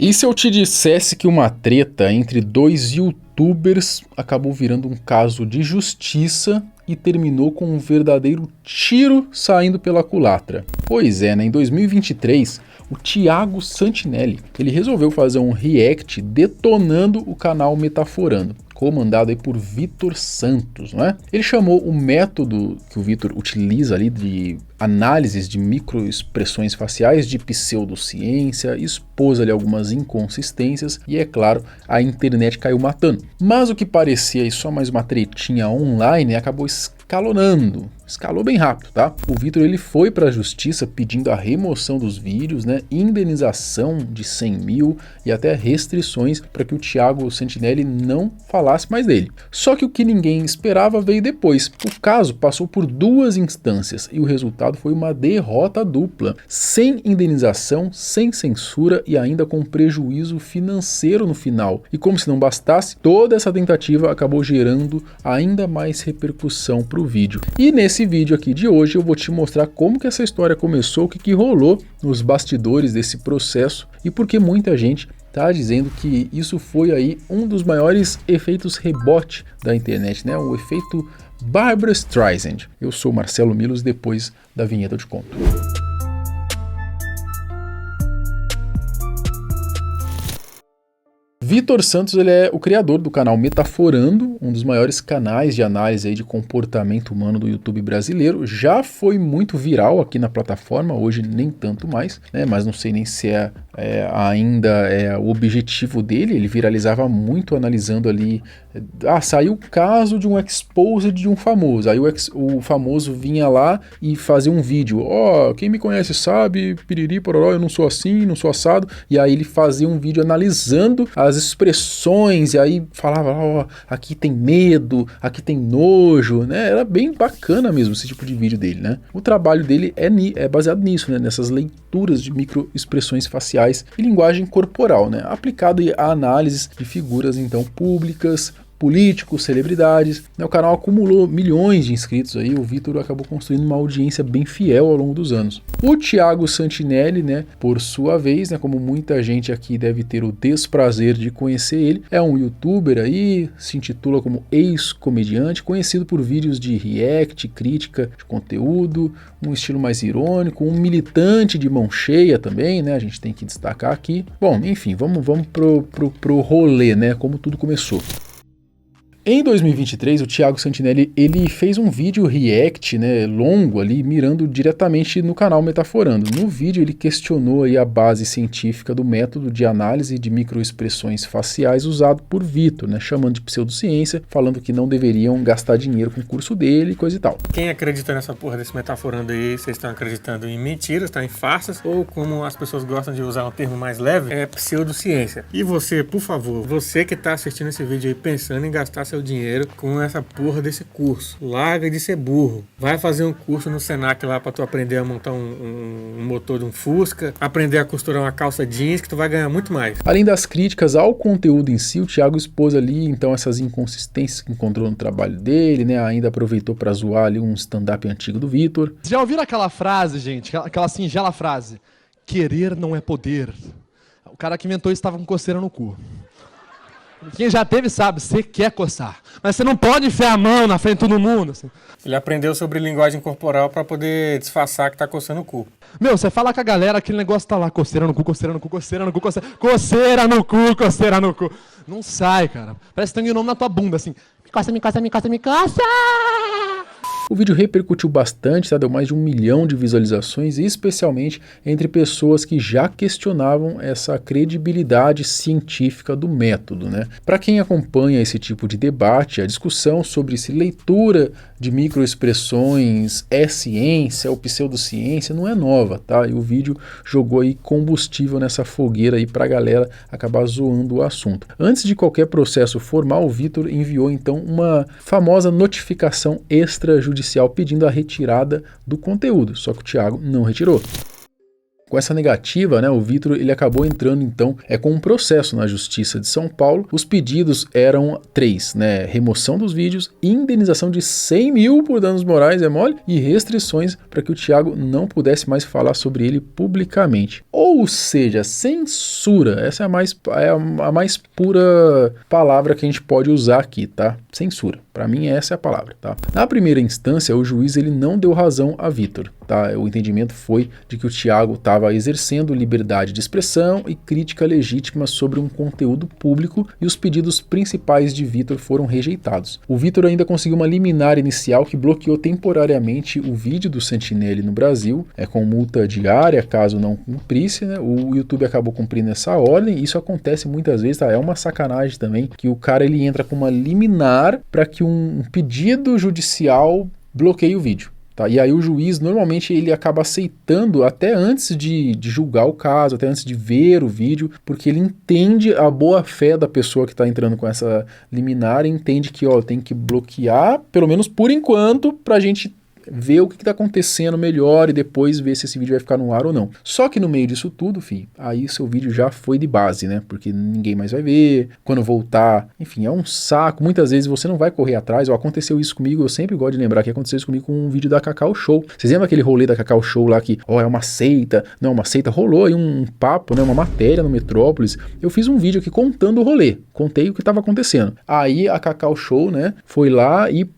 E se eu te dissesse que uma treta entre dois youtubers acabou virando um caso de justiça e terminou com um verdadeiro tiro saindo pela culatra? Pois é, né? Em 2023, o Thiago Santinelli, ele resolveu fazer um react detonando o canal Metaforando, comandado aí por Vitor Santos, não é? Ele chamou o método que o Vitor utiliza ali de análises de microexpressões faciais de pseudociência, expôs ali algumas inconsistências e, é claro, a internet caiu matando. Mas o que parecia aí só mais uma tretinha online acabou escalou bem rápido, tá? O Vitor ele foi para a justiça pedindo a remoção dos vídeos, né, indenização de 100 mil e até restrições para que o Thiago Santinelli não falasse mais dele. Só que o que ninguém esperava veio depois. O caso passou por duas instâncias e o resultado foi uma derrota dupla, sem indenização, sem censura e ainda com prejuízo financeiro no final. E como se não bastasse, toda essa tentativa acabou gerando ainda mais repercussão para o vídeo. E nesse vídeo aqui de hoje eu vou te mostrar como que essa história começou, o que rolou nos bastidores desse processo e por que muita gente tá dizendo que isso foi aí um dos maiores efeitos rebote da internet, né? O efeito Barbra Streisand. Eu sou Marcelo Milos, depois da vinheta eu te conto. Vitor Santos ele é o criador do canal Metaforando, um dos maiores canais de análise aí de comportamento humano do YouTube brasileiro. Já foi muito viral aqui na plataforma, hoje nem tanto mais, né? Mas não sei nem se ainda é o objetivo dele. Ele viralizava muito analisando ali, saiu o caso de um exposed de um famoso, aí o famoso vinha lá e fazia um vídeo, quem me conhece sabe, piriri, pororó, eu não sou assim, não sou assado, e aí ele fazia um vídeo analisando as expressões, e aí falava, aqui tem medo, aqui tem nojo, né? Era bem bacana mesmo esse tipo de vídeo dele, né? O trabalho dele é baseado nisso, né? Nessas leituras de microexpressões faciais e linguagem corporal, né? Aplicado a análises de figuras, então, públicas, políticos, celebridades. O canal acumulou milhões de inscritos aí, o Vitor acabou construindo uma audiência bem fiel ao longo dos anos. O Thiago Santinelli, né, por sua vez, né, como muita gente aqui deve ter o desprazer de conhecer ele, é um youtuber aí, se intitula como ex-comediante, conhecido por vídeos de react, crítica de conteúdo, um estilo mais irônico, um militante de mão cheia também, né, a gente tem que destacar aqui. Bom, enfim, vamos pro rolê, né, como tudo começou. Em 2023, o Thiago Santinelli ele fez um vídeo react, né, longo ali, mirando diretamente no canal Metaforando. No vídeo ele questionou aí a base científica do método de análise de microexpressões faciais usado por Vitor, né, chamando de pseudociência, falando que não deveriam gastar dinheiro com o curso dele e coisa e tal. Quem acredita nessa porra desse Metaforando aí, vocês estão acreditando em mentiras, estão em farsas, ou como as pessoas gostam de usar um termo mais leve, é pseudociência. E você, por favor, você que está assistindo esse vídeo aí pensando em gastar seu dinheiro com essa porra desse curso, larga de ser burro, vai fazer um curso no Senac lá pra tu aprender a montar um motor de um Fusca, aprender a costurar uma calça jeans, que tu vai ganhar muito mais. Além das críticas ao conteúdo em si, o Thiago expôs ali então essas inconsistências que encontrou no trabalho dele, né, ainda aproveitou pra zoar ali um stand-up antigo do Vitor. Já ouviram aquela frase, gente, aquela singela frase, querer não é poder? O cara que inventou isso estava com coceira no cu. Quem já teve sabe, você quer coçar, mas você não pode enfiar a mão na frente de todo mundo. Assim. Ele aprendeu sobre linguagem corporal para poder disfarçar que tá coçando o cu. Meu, você fala com a galera, aquele negócio tá lá, coceira no cu, coceira no cu, coceira no cu, coceira no cu, coceira no cu. Não sai, cara. Parece que tem um nome na tua bunda, assim. Me coça, me coça, me coça, me coça! O vídeo repercutiu bastante, tá? Deu mais de 1 milhão de visualizações, especialmente entre pessoas que já questionavam essa credibilidade científica do método, né? Para quem acompanha esse tipo de debate, a discussão sobre se leitura de microexpressões é ciência ou pseudociência não é nova, tá? E o vídeo jogou aí combustível nessa fogueira aí pra galera acabar zoando o assunto. Antes de qualquer processo formal, o Vitor enviou então uma famosa notificação extrajudicial pedindo a retirada do conteúdo, só que o Thiago não retirou. Com essa negativa, né, o Vitor ele acabou entrando então com um processo na Justiça de São Paulo. Os pedidos eram 3, né, remoção dos vídeos, indenização de 100 mil por danos morais, é mole, e restrições para que o Thiago não pudesse mais falar sobre ele publicamente. Ou seja, censura, essa é a mais pura palavra que a gente pode usar aqui, tá? Censura, para mim essa é a palavra, tá? Na primeira instância, o juiz ele não deu razão a Vitor, tá? O entendimento foi de que o Thiago estava exercendo liberdade de expressão e crítica legítima sobre um conteúdo público e os pedidos principais de Vitor foram rejeitados. O Vitor ainda conseguiu uma liminar inicial que bloqueou temporariamente o vídeo do Santinelli no Brasil, com multa diária caso não cumprisse, né? O YouTube acabou cumprindo essa ordem. Isso acontece muitas vezes, tá? É uma sacanagem também que o cara ele entra com uma liminar para que um pedido judicial bloqueie o vídeo. Tá? E aí o juiz, normalmente, ele acaba aceitando até antes de julgar o caso, até antes de ver o vídeo, porque ele entende a boa-fé da pessoa que está entrando com essa liminar e entende que tem que bloquear, pelo menos por enquanto, para a gente ver o que está acontecendo melhor e depois ver se esse vídeo vai ficar no ar ou não. Só que no meio disso tudo, aí seu vídeo já foi de base, né? Porque ninguém mais vai ver, quando voltar, enfim, é um saco. Muitas vezes você não vai correr atrás, aconteceu isso comigo, eu sempre gosto de lembrar que aconteceu isso comigo com um vídeo da Cacau Show. Vocês lembram aquele rolê da Cacau Show lá que, é uma seita, não, uma seita, rolou aí um papo, né? Uma matéria no Metrópolis. Eu fiz um vídeo aqui contando o rolê, contei o que estava acontecendo. Aí a Cacau Show, né, foi lá e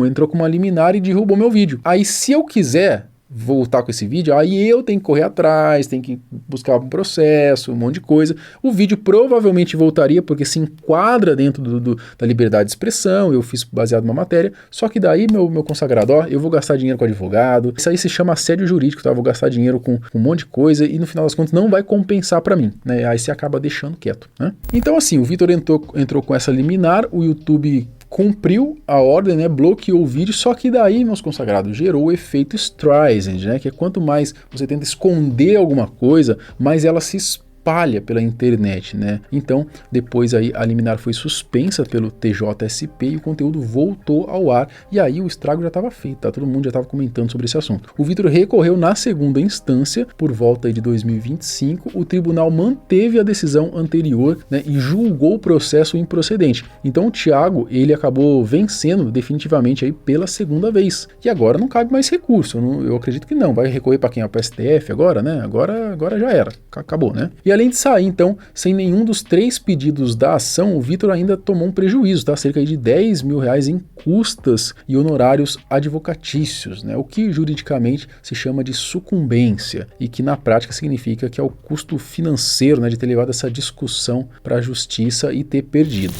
entrou com uma liminar e derrubou meu vídeo. Aí se eu quiser voltar com esse vídeo, aí eu tenho que correr atrás, tenho que buscar um processo, um monte de coisa. O vídeo provavelmente voltaria porque se enquadra dentro da liberdade de expressão, eu fiz baseado numa matéria, só que daí, meu consagrado, eu vou gastar dinheiro com advogado, isso aí se chama assédio jurídico, tá? Eu vou gastar dinheiro com um monte de coisa e no final das contas não vai compensar para mim, né? Aí você acaba deixando quieto, né? Então assim, o Vitor entrou com essa liminar, o YouTube cumpriu a ordem, né, bloqueou o vídeo, só que daí, meus consagrados, gerou o efeito Streisand, né, que é quanto mais você tenta esconder alguma coisa, mais ela se espalha pela internet, né? Então, depois aí a liminar foi suspensa pelo TJSP e o conteúdo voltou ao ar e aí o estrago já estava feito, tá? Todo mundo já estava comentando sobre esse assunto. O Vitor recorreu na segunda instância, por volta de 2025, o tribunal manteve a decisão anterior, né, e julgou o processo improcedente. Então o Thiago, ele acabou vencendo definitivamente aí pela segunda vez. E agora não cabe mais recurso, eu acredito que não. Vai recorrer para quem? Para o STF agora, né? Agora já era, acabou, né? E além de sair, então, sem nenhum dos 3 pedidos da ação, o Vitor ainda tomou um prejuízo, tá? Cerca de R$10 mil em custas e honorários advocatícios, né? O que juridicamente se chama de sucumbência e que na prática significa que é o custo financeiro, né, de ter levado essa discussão para a justiça e ter perdido.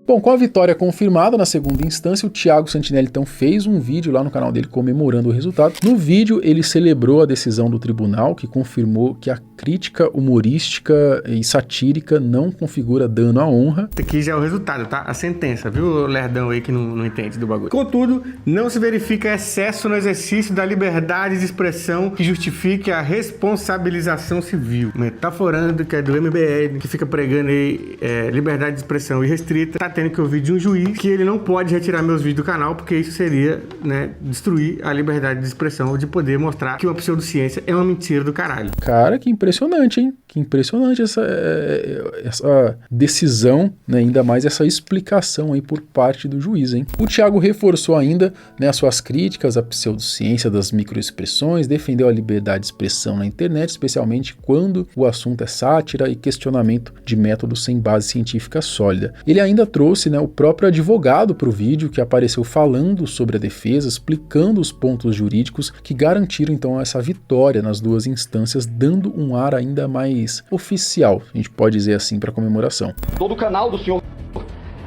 Bom, com a vitória confirmada na segunda instância, o Thiago Santinelli então fez um vídeo lá no canal dele comemorando o resultado. No vídeo ele celebrou a decisão do tribunal que confirmou que a crítica humorística e satírica não configura dano à honra. Aqui já é o resultado, tá? A sentença, viu, lerdão aí que não entende do bagulho. Contudo, não se verifica excesso no exercício da liberdade de expressão que justifique a responsabilização civil. Metaforando, que é do MBL, que fica pregando aí liberdade de expressão irrestrita, tá tendo que ouvir de um juiz que ele não pode retirar meus vídeos do canal, porque isso seria, né, destruir a liberdade de expressão, de poder mostrar que uma pseudociência é uma mentira do caralho. Cara, que impressionante, hein? Que impressionante essa decisão, né? Ainda mais essa explicação aí por parte do juiz, hein? O Thiago reforçou ainda, né, as suas críticas à pseudociência das microexpressões, defendeu a liberdade de expressão na internet, especialmente quando o assunto é sátira e questionamento de métodos sem base científica sólida. Ele ainda trouxe, né, o próprio advogado para o vídeo, que apareceu falando sobre a defesa, explicando os pontos jurídicos que garantiram então essa vitória nas 2 instâncias, dando um ar ainda mais oficial, a gente pode dizer assim, para a comemoração. Todo o canal do senhor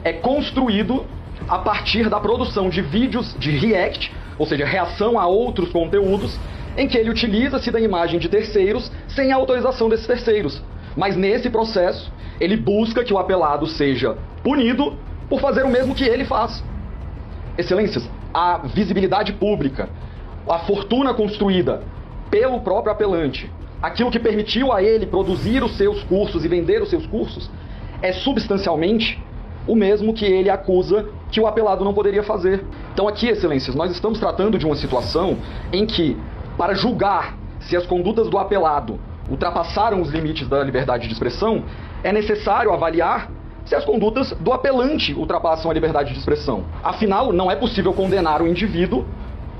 é construído a partir da produção de vídeos de react, ou seja, reação a outros conteúdos, em que ele utiliza-se da imagem de terceiros sem a autorização desses terceiros. Mas nesse processo, ele busca que o apelado seja punido por fazer o mesmo que ele faz. Excelências, a visibilidade pública, a fortuna construída pelo próprio apelante, aquilo que permitiu a ele produzir os seus cursos e vender os seus cursos, é substancialmente o mesmo que ele acusa que o apelado não poderia fazer. Então aqui, excelências, nós estamos tratando de uma situação em que, para julgar se as condutas do apelado ultrapassaram os limites da liberdade de expressão, é necessário avaliar se as condutas do apelante ultrapassam a liberdade de expressão. Afinal, não é possível condenar o indivíduo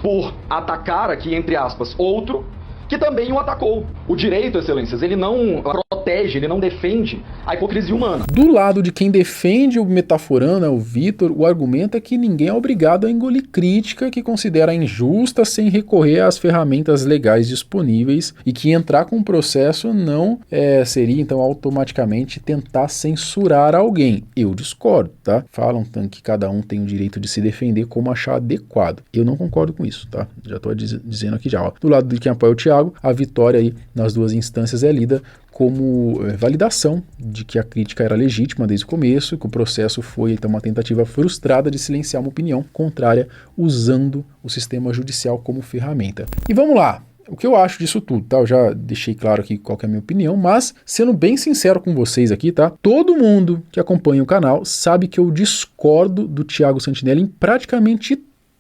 por atacar aqui, entre aspas, outro que também o atacou. O direito, excelências, ele não protege, ele não defende a hipocrisia humana. Do lado de quem defende o metaforando, o Vitor, o argumento é que ninguém é obrigado a engolir crítica que considera injusta sem recorrer às ferramentas legais disponíveis e que entrar com um processo não seria, então, automaticamente tentar censurar alguém. Eu discordo, tá? Falam que cada um tem o direito de se defender como achar adequado. Eu não concordo com isso, tá? Já estou dizendo aqui já, ó. Do lado de quem apoia o Thiago, a vitória aí nas duas instâncias é lida como validação de que a crítica era legítima desde o começo, que o processo foi então uma tentativa frustrada de silenciar uma opinião contrária usando o sistema judicial como ferramenta. E vamos lá. O que eu acho disso tudo, tá? Eu já deixei claro aqui qual que é a minha opinião, mas sendo bem sincero com vocês aqui, tá? Todo mundo que acompanha o canal sabe que eu discordo do Thiago Santinelli em praticamente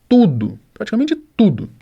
tudo,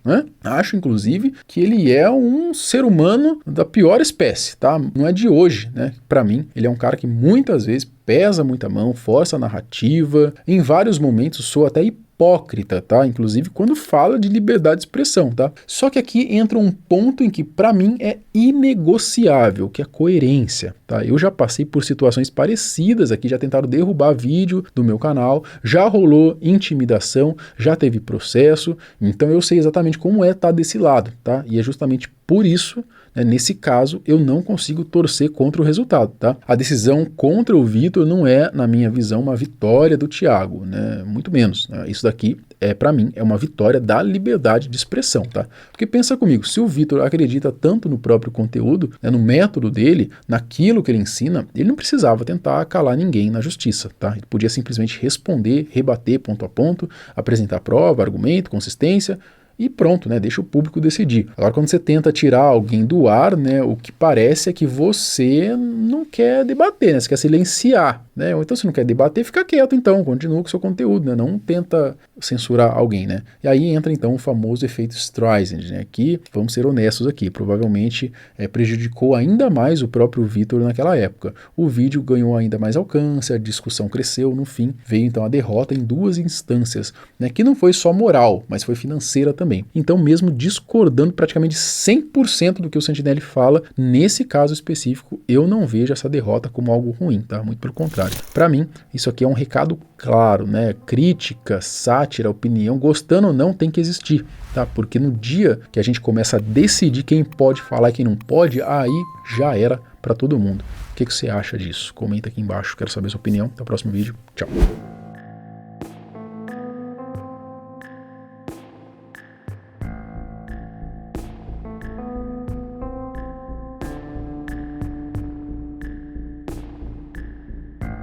né? Acho, inclusive, que ele é um ser humano da pior espécie, tá? Não é de hoje, né? Para mim, ele é um cara que muitas vezes pesa muita mão, força a narrativa, em vários momentos soa até hipócrita, tá? Inclusive quando fala de liberdade de expressão, tá? Só que aqui entra um ponto em que para mim é inegociável, que é a coerência, tá? Eu já passei por situações parecidas aqui, já tentaram derrubar vídeo do meu canal, já rolou intimidação, já teve processo, então eu sei exatamente como é estar desse lado, tá? E é justamente por isso, né, nesse caso, eu não consigo torcer contra o resultado, tá? A decisão contra o Vitor não é, na minha visão, uma vitória do Thiago, né? Muito menos, né? Isso daqui, para mim, é uma vitória da liberdade de expressão, tá? Porque pensa comigo, se o Vitor acredita tanto no próprio conteúdo, né, no método dele, naquilo que ele ensina, ele não precisava tentar calar ninguém na justiça, tá? Ele podia simplesmente responder, rebater ponto a ponto, apresentar prova, argumento, consistência, e pronto, né? Deixa o público decidir. Agora, quando você tenta tirar alguém do ar, né? O que parece é que você não quer debater, né? Você quer silenciar, né? Ou então, se não quer debater, fica quieto, então, continua com o seu conteúdo, né? Não tenta censurar alguém, né? E aí entra, então, o famoso efeito Streisand, né? Que, vamos ser honestos aqui, provavelmente prejudicou ainda mais o próprio Vitor naquela época. O vídeo ganhou ainda mais alcance, a discussão cresceu, no fim, veio, então, a derrota em duas instâncias, né? Que não foi só moral, mas foi financeira também. Então, mesmo discordando praticamente 100% do que o Santinelli fala, nesse caso específico, eu não vejo essa derrota como algo ruim, tá? Muito pelo contrário. Para mim, isso aqui é um recado claro, né? Crítica, sátira, opinião, gostando ou não, tem que existir, tá? Porque no dia que a gente começa a decidir quem pode falar e quem não pode, aí já era para todo mundo. O que você acha disso? Comenta aqui embaixo, quero saber a sua opinião. Até o próximo vídeo. Tchau.